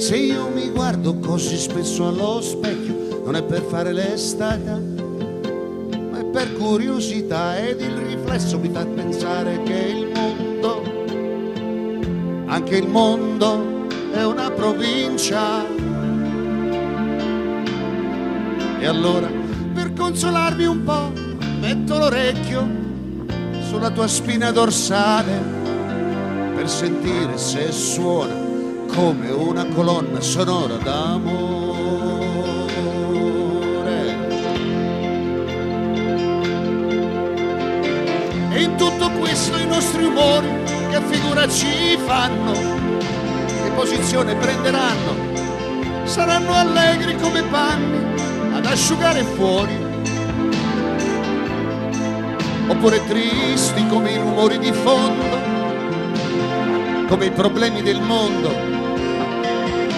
Se io mi guardo così spesso allo specchio, non è per fare l'estate, ma è per curiosità, ed il riflesso mi fa pensare che il mondo, anche il mondo, è una provincia. E allora, per consolarmi un po', metto l'orecchio sulla tua spina dorsale per sentire se suona come una colonna sonora d'amore. E in tutto questo i nostri umori che figura ci fanno, che posizione prenderanno? Saranno allegri come panni ad asciugare fuori, oppure tristi come i rumori di fondo, come i problemi del mondo.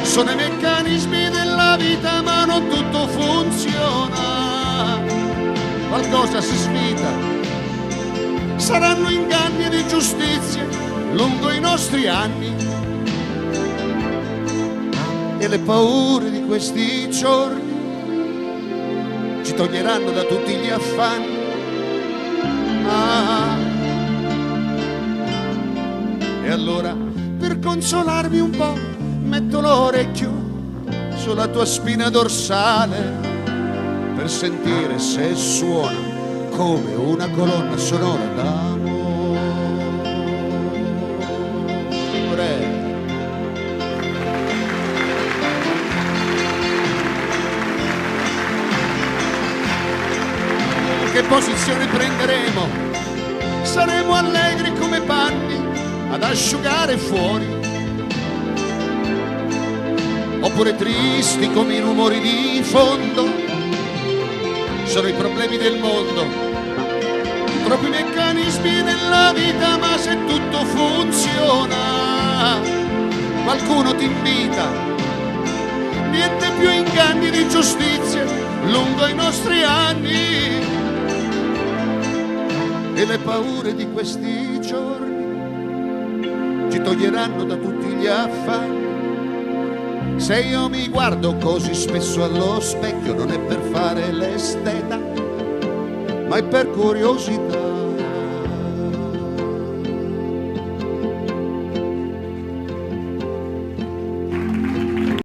Sono i meccanismi della vita, ma non tutto funziona, qualcosa si svita. Saranno inganni ed ingiustizie lungo i nostri anni, e le paure di questi giorni ci toglieranno da tutti gli affanni. E allora, per consolarmi un po', metto l'orecchio sulla tua spina dorsale per sentire se suona come una colonna sonora d'amore. Che posizione prenderemo? Saremo allegri come panni ad asciugare fuori, oppure tristi come i rumori di fondo. Sono i problemi del mondo, troppi meccanismi della vita, ma se tutto funziona, qualcuno ti invita. Niente più inganni di giustizia lungo i nostri anni, e le paure di questi giorni ci toglieranno da tutti gli affanni. Se io mi guardo così spesso allo specchio, non è per fare l'esteta, ma è per curiosità.